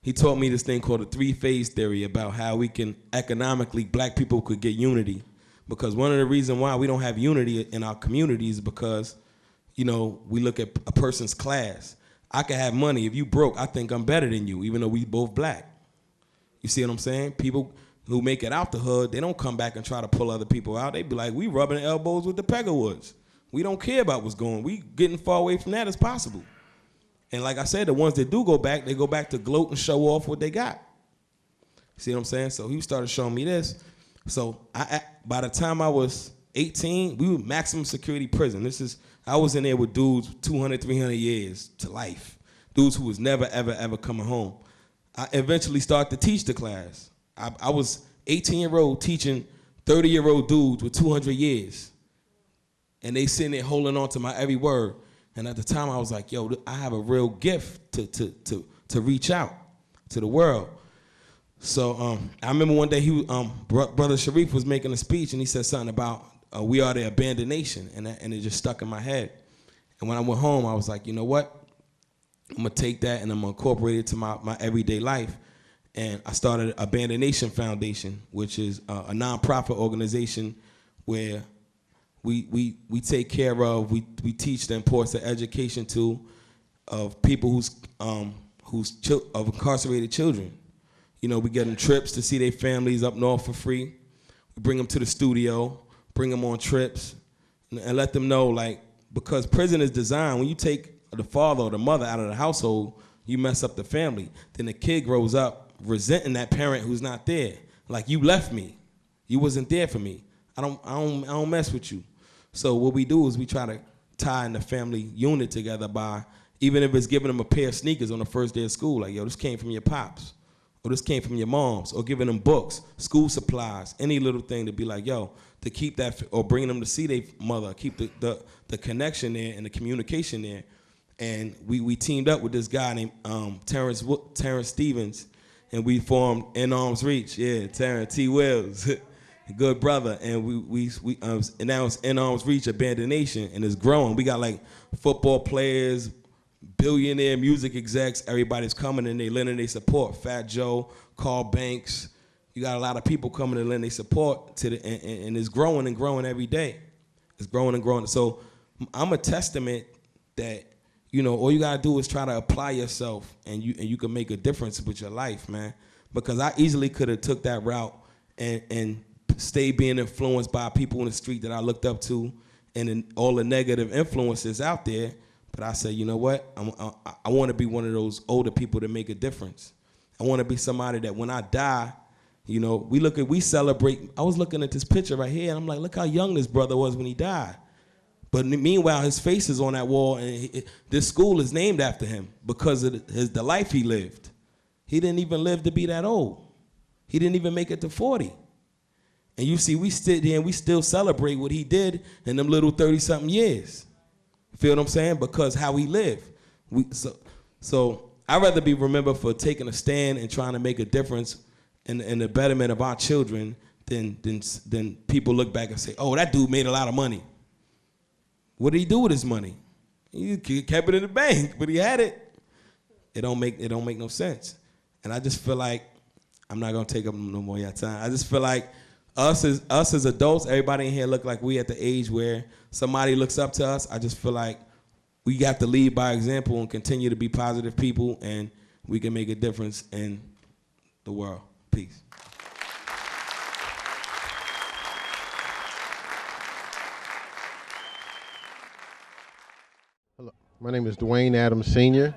he taught me this thing called the three-phase theory about how we can economically, black people could get unity. Because one of the reasons why we don't have unity in our communities is because, you know, we look at a person's class. I can have money. If you broke, I think I'm better than you, even though we both black. You see what I'm saying? People who make it out the hood, they don't come back and try to pull other people out. They be like, we rubbing elbows with the Peggerwoods. We don't care about what's going on. We getting far away from that as possible. And like I said, the ones that do go back, they go back to gloat and show off what they got. See what I'm saying? So he started showing me this. So by the time I was 18, we were maximum security prison. I was in there with dudes 200, 300 years to life. Dudes who was never, ever, ever coming home. I eventually started to teach the class. I was 18-year-old teaching 30-year-old dudes with 200 years. And they sitting there holding on to my every word. And at the time, I was like, yo, I have a real gift to reach out to the world. So I remember one day, Brother Sharif was making a speech, and he said something about we are the abandoned nation, and it just stuck in my head. And when I went home, I was like, you know what? I'm going to take that, and I'm going to incorporate it to my everyday life. And I started Abandoned Nation Foundation, which is a nonprofit organization where we take care of, we teach the importance of education of people of incarcerated children. You know, we get them trips to see their families up north for free. We bring them to the studio, bring them on trips, and let them know, like, because prison is designed, when you take the father or the mother out of the household, you mess up the family. Then the kid grows up resenting that parent who's not there. Like, you left me. You wasn't there for me. I don't mess with you. So what we do is we try to tie in the family unit together by, even if it's giving them a pair of sneakers on the first day of school, like, yo, this came from your pops, or this came from your moms, or giving them books, school supplies, any little thing to be like, yo, to keep that, or bringing them to see their mother, keep the connection there and the communication there. And we teamed up with this guy named Terrence Stevens, and we formed In Arms Reach. Yeah, Terrence T. Wills, good brother. And we announced In Arms Reach Abandoned Nation, and it's growing. We got like football players, billionaire music execs, everybody's coming and they lending their support. Fat Joe, Carl Banks. You got a lot of people coming to lend their support to and it's growing and growing every day. It's growing and growing. So I'm a testament that, you know, all you gotta do is try to apply yourself, and you can make a difference with your life, man. Because I easily could have took that route and stayed being influenced by people in the street that I looked up to, and all the negative influences out there. But I said, you know what? I want to be one of those older people that make a difference. I want to be somebody that when I die, you know, we celebrate. I was looking at this picture right here, and I'm like, look how young this brother was when he died. But meanwhile, his face is on that wall, and this school is named after him because of the life he lived. He didn't even live to be that old. He didn't even make it to 40. And you see, we sit here and we still celebrate what he did in them little 30-something years. Feel what I'm saying? Because how he lived. So I'd rather be remembered for taking a stand and trying to make a difference in the betterment of our children than people look back and say, oh, that dude made a lot of money. What did he do with his money? He kept it in the bank, but he had it. It don't make no sense. And I just feel like, I'm not gonna take up no more of your time. I just feel like us as adults, everybody in here look like we at the age where somebody looks up to us. I just feel like we got to lead by example and continue to be positive people, and we can make a difference in the world. Peace. Hello, my name is Dwayne Adams Sr.,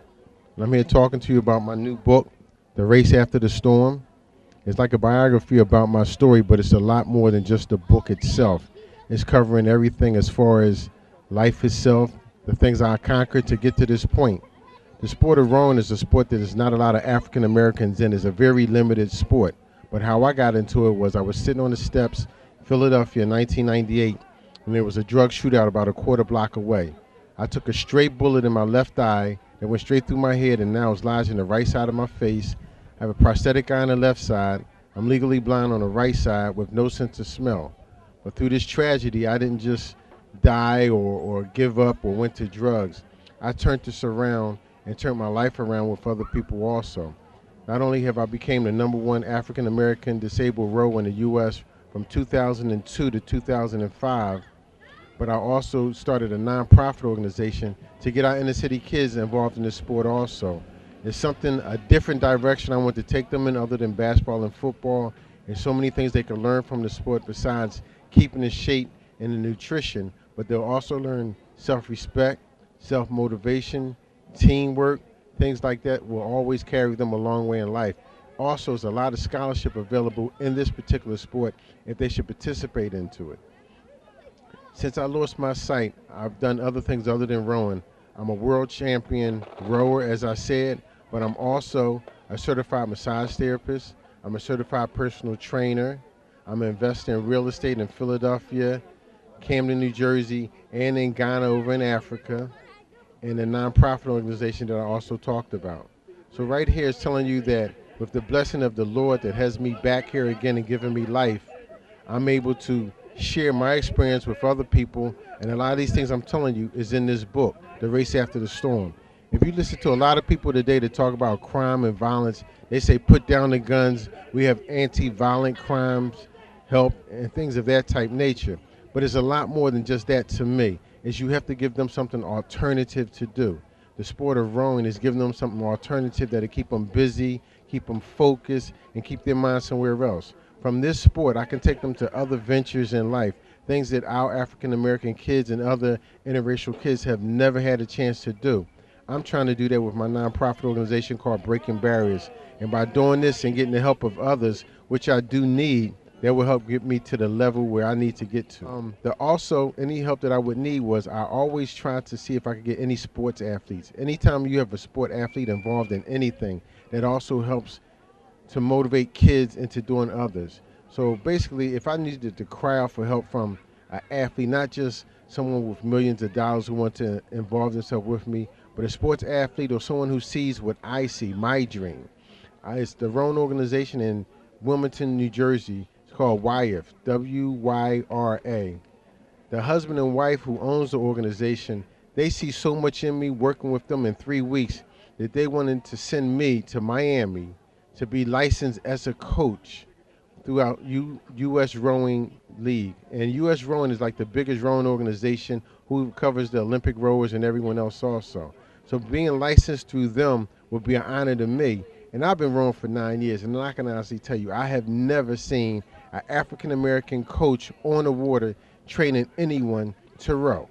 and I'm here talking to you about my new book, The Race After the Storm. It's like a biography about my story, but it's a lot more than just the book itself. It's covering everything as far as life itself, the things I conquered to get to this point. The sport of rowing is a sport that there's not a lot of African Americans in. It's a very limited sport. But how I got into it was I was sitting on the steps, Philadelphia, in 1998, and there was a drug shootout about a quarter block away. I took a straight bullet in my left eye that went straight through my head, and now it's lodged in the right side of my face. I have a prosthetic eye on the left side. I'm legally blind on the right side with no sense of smell. But through this tragedy, I didn't just die or give up or went to drugs. I turned this around and turned my life around with other people also. Not only have I became the #1 African American disabled rower in the U.S. from 2002 to 2005, but I also started a nonprofit organization to get our inner city kids involved in this sport also. It's something, a different direction I want to take them in other than basketball and football. There's so many things they can learn from the sport besides keeping the shape and the nutrition, but they'll also learn self-respect, self-motivation, teamwork, things like that will always carry them a long way in life. Also, there's a lot of scholarship available in this particular sport if they should participate into it. Since I lost my sight, I've done other things other than rowing. I'm a world champion rower, as I said, but I'm also a certified massage therapist. I'm a certified personal trainer. I'm investing in real estate in Philadelphia, Camden, New Jersey, and in Ghana over in Africa, and a nonprofit organization that I also talked about. So right here is telling you that with the blessing of the Lord that has me back here again and giving me life, I'm able to share my experience with other people, and a lot of these things I'm telling you is in this book, The Race After the Storm. If you listen to a lot of people today that talk about crime and violence, they say put down the guns, we have anti-violent crimes, help, and things of that type nature. But it's a lot more than just that to me, is you have to give them something alternative to do. The sport of rowing is giving them something alternative that'll keep them busy, keep them focused, and keep their mind somewhere else. From this sport, I can take them to other ventures in life, things that our African American kids and other interracial kids have never had a chance to do. I'm trying to do that with my nonprofit organization called Breaking Barriers. And by doing this and getting the help of others, which I do need, that will help get me to the level where I need to get to. Also, any help that I would need was I always try to see if I could get any sports athletes. Anytime you have a sport athlete involved in anything, that also helps to motivate kids into doing others. So basically, if I needed to cry out for help from an athlete, not just someone with millions of dollars who want to involve themselves with me, but a sports athlete or someone who sees what I see, my dream. It's the Roan organization in Wilmington, New Jersey. It's called WYRA, W-Y-R-A. The husband and wife who owns the organization, they see so much in me working with them in 3 weeks that they wanted to send me to Miami to be licensed as a coach throughout U.S. Rowing League. And U.S. Rowing is like the biggest rowing organization who covers the Olympic rowers and everyone else also. So being licensed through them would be an honor to me. And I've been rowing for 9 years, and I can honestly tell you, I have never seen an African-American coach on the water training anyone to row.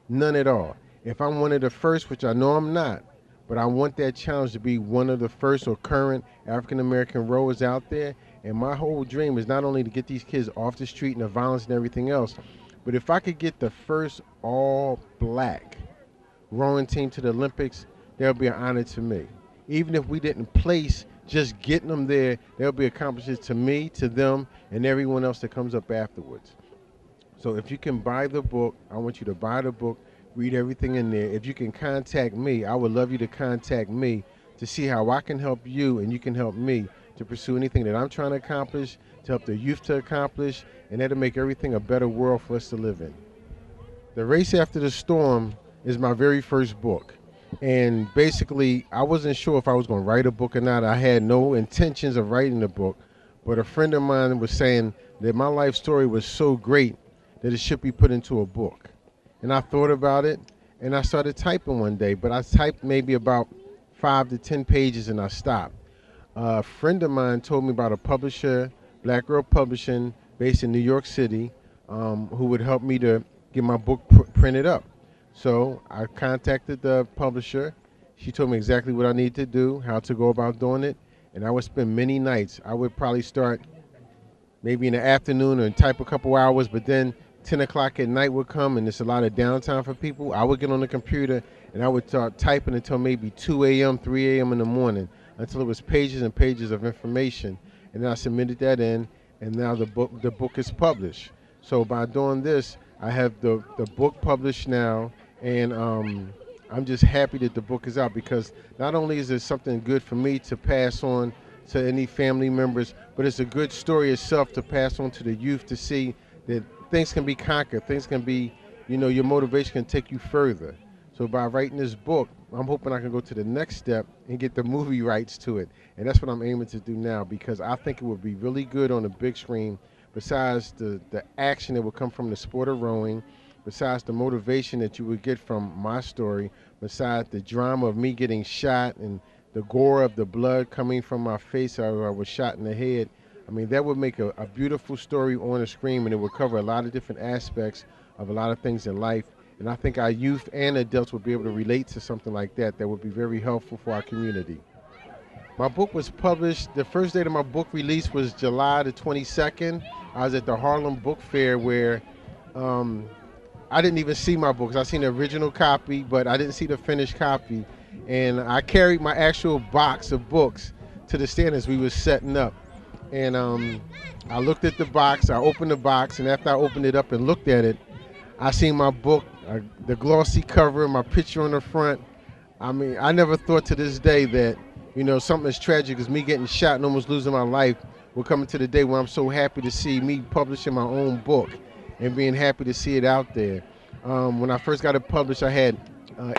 None at all. If I'm one of the first, which I know I'm not, but I want that challenge to be one of the first or current African-American rowers out there. And my whole dream is not only to get these kids off the street and the violence and everything else, but if I could get the first all-black rowing team to the Olympics, that'll be an honor to me. Even if we didn't place, just getting them there, there'll be accomplishments to me, to them, and everyone else that comes up afterwards. So if you can buy the book, I want you to buy the book, read everything in there. If you can contact me, I would love you to contact me to see how I can help you and you can help me to pursue anything that I'm trying to accomplish, to help the youth to accomplish, and that'll make everything a better world for us to live in. The Race After the Storm is my very first book. And basically, I wasn't sure if I was going to write a book or not. I had no intentions of writing a book, but a friend of mine was saying that my life story was so great that it should be put into a book. And I thought about it, and I started typing one day, but I typed maybe about 5 to 10 pages and I stopped. A friend of mine told me about a publisher, Black Girl Publishing, based in New York City, who would help me to get my book printed up. So I contacted the publisher. She told me exactly what I needed to do, how to go about doing it, and I would spend many nights. I would probably start maybe in the afternoon and type a couple hours, but then 10 o'clock at night would come and it's a lot of downtime for people. I would get on the computer and I would start typing until maybe 2 a.m., 3 a.m. in the morning until it was pages and pages of information. And then I submitted that in, and now the book is published. So by doing this, I have the book published now, and I'm just happy that the book is out because not only is it something good for me to pass on to any family members, but it's a good story itself to pass on to the youth to see that things can be conquered, things can be, your motivation can take you further. So So by writing this book, I'm hoping I can go to the next step and get the movie rights to it. And that's what I'm aiming to do now, because I think it would be really good on the big screen, besides the action that would come from the sport of rowing, besides the motivation that you would get from my story, besides the drama of me getting shot and the gore of the blood coming from my face or I was shot in the head. I mean, that would make a beautiful story on the screen, and it would cover a lot of different aspects of a lot of things in life. And I think our youth and adults would be able to relate to something like that that would be very helpful for our community. My book was published, the first date of my book release was July the 22nd. I was at the Harlem Book Fair where I didn't even see my books. I seen the original copy, but I didn't see the finished copy. And I carried my actual box of books to the stand as we were setting up. And I looked at the box, I opened the box, and after I opened it up and looked at it, I seen my book, the glossy cover, my picture on the front. I mean, I never thought to this day that, you know, something as tragic as me getting shot and almost losing my life will come into the day where I'm so happy to see me publishing my own book and being happy to see it out there. When I first got it published, I had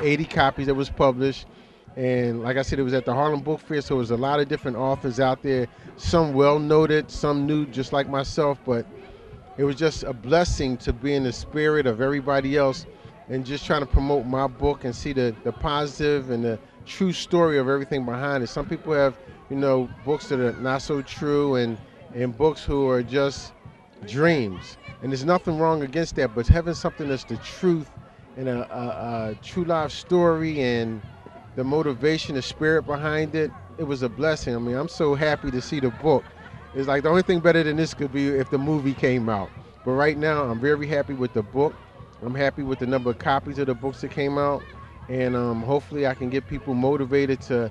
80 copies that was published. And like I said, it was at the Harlem Book Fair, so there was a lot of different authors out there, some well-noted, some new just like myself, but it was just a blessing to be in the spirit of everybody else and just trying to promote my book and see the positive and the true story of everything behind it. Some people have, you know, books that are not so true and books who are just dreams. And there's nothing wrong against that, but having something that's the truth and a true life story and the motivation, the spirit behind it, it was a blessing. I mean, I'm so happy to see the book. It's like the only thing better than this could be if the movie came out. But right now, I'm very happy with the book. I'm happy with the number of copies of the books that came out. And hopefully I can get people motivated to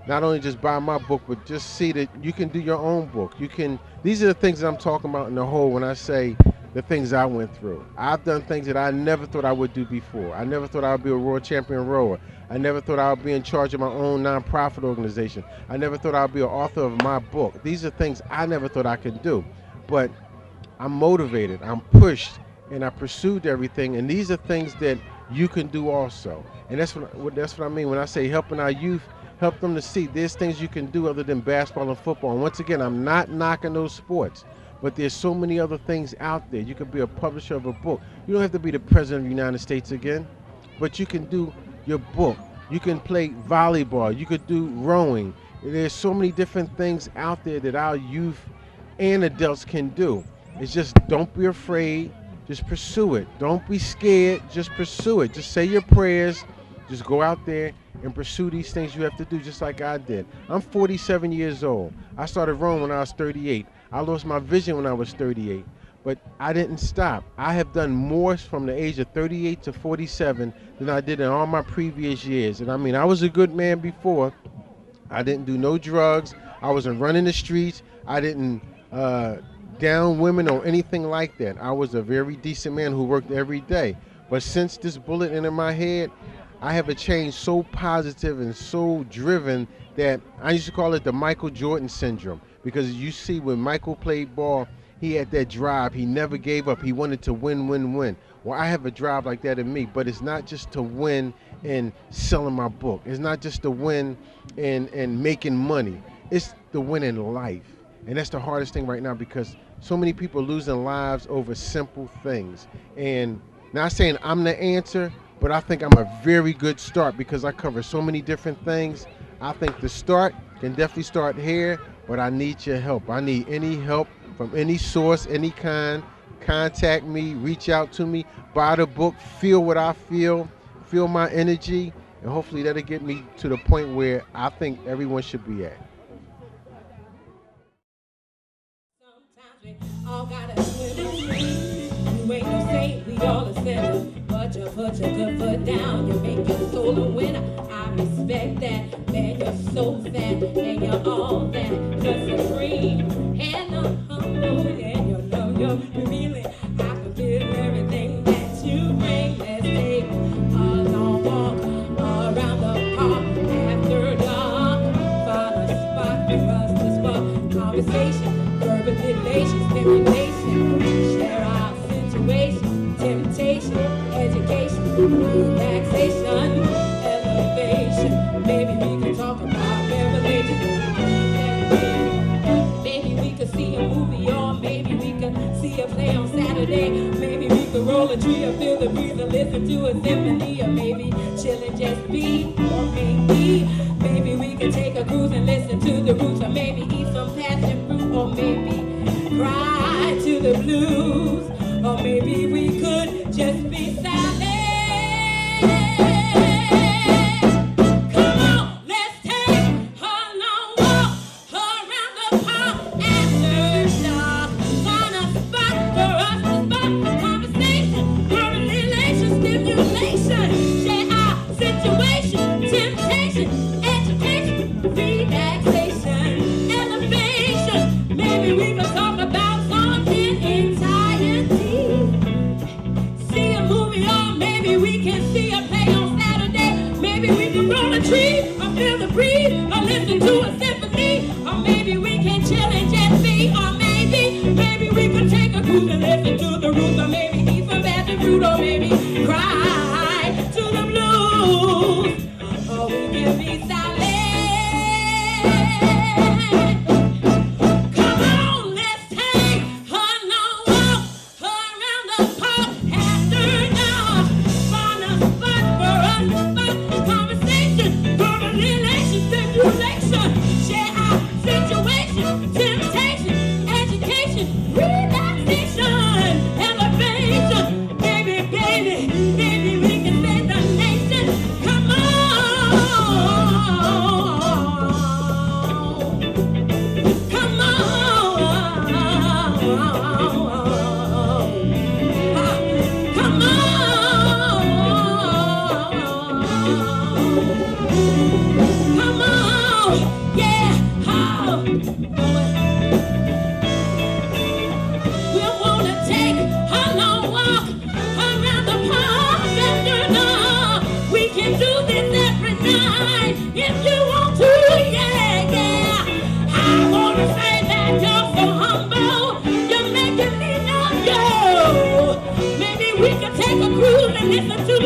not only just buy my book, but just see that you can do your own book. You can. These are the things that I'm talking about in the whole when I say the things I went through. I've done things that I never thought I would do before. I never thought I would be a world champion rower. I never thought I would be in charge of my own nonprofit organization. I never thought I would be an author of my book. These are things I never thought I could do. But I'm motivated, I'm pushed, and I pursued everything. And these are things that you can do also. And that's what I mean when I say helping our youth, help them to see there's things you can do other than basketball and football. And once again, I'm not knocking those sports, but there's so many other things out there. You could be a publisher of a book. You don't have to be the president of the United States again, but you can do your book. You can play volleyball. You could do rowing. There's so many different things out there that our youth and adults can do. It's just don't be afraid. Just pursue it. Don't be scared. Just pursue it. Just say your prayers. Just go out there and pursue these things you have to do, just like I did. I'm 47 years old. I started rowing when I was 38. I lost my vision when I was 38. But I didn't stop. I have done more from the age of 38 to 47 than I did in all my previous years. And I mean, I was a good man before. I didn't do no drugs. I wasn't running the streets. I didn't down women or anything like that. I was a very decent man who worked every day. But since this bullet entered my head, I have a change so positive and so driven that I used to call it the Michael Jordan syndrome. Because you see, when Michael played ball, he had that drive. He never gave up. He wanted to win, win, win. Well, I have a drive like that in me, but it's not just to win in selling my book. It's not just to win in making money. It's to win in life. And that's the hardest thing right now, because so many people are losing lives over simple things. And not saying I'm the answer, but I think I'm a very good start because I cover so many different things. I think the start can definitely start here, but I need your help. I need any help from any source, any kind. Contact me, reach out to me, buy the book, feel what I feel my energy, and hopefully that'll get me to the point where I think everyone should be at. Sometimes we all gotta swim. You ain't no saint, we all a sinner. But you put your good foot down, you make your soul a winner. I respect that, man, you're so fat, and you're all that, just supreme. And I'm humble, and you know you're revealing. I can feel everything that you bring. Let's take a long walk around the park after dark. Find a spot for us to spark conversation, verbalization, stimulation, share our situation, temptation, education, relaxation. see a play on Saturday. Maybe we could roll a tree or feel the breeze or listen to a symphony, or maybe chill and just be, or maybe we could take a cruise and listen to the roots, or maybe eat some passion fruit, or maybe cry to the blues, or maybe we could just be silent. Come on, let's take a long walk around the park after dark. Find a spot for us to spark conversation, current relation, stimulation, share our situation, temptation, education, relaxation, elevation. Maybe we can talk about something entirety. See a movie, or maybe we can see a play on Saturday. Maybe we can roll a tree, or feel the breeze, or listen to a symphony, or maybe we can chill and just be, or maybe we can take a cruise and listen to the roots, or maybe eat some passion fruit, or maybe cry to the blues, or we can be silent. Come on, let's take a long walk around the park after dark. Find a spot for us to spark conversation, for a relation, stimulation, share our situation, temptation, education, relaxation, elevation. Baby, we can send the nation. Come on, come on, come on, yeah, we'll wanna take a long walk around the park after dark. We can do this every night if you want to, yeah. I wanna say that you're so humble, you're making me know you. Maybe we can take a cruise and listen to